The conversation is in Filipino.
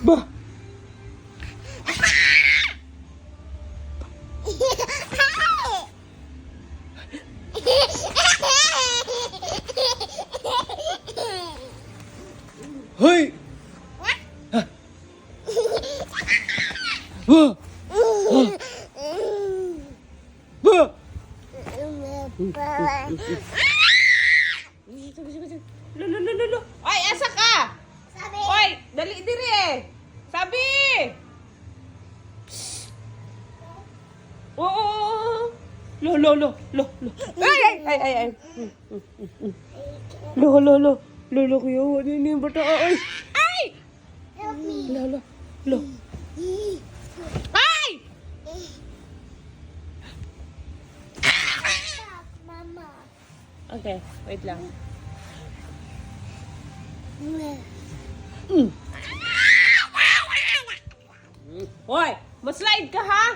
Ba? Hoy! Ha? Ba? Ba? Lo. Ay, asa ka? Sabi. Oy, dali diri eh. Sabi. Oo. Lo. Ay. Lo, kuya, ano yung bata? Ay! Ay! Help me. Lo. Ay! Mama. Okay, wait lang. Hoy, maslide ka ha?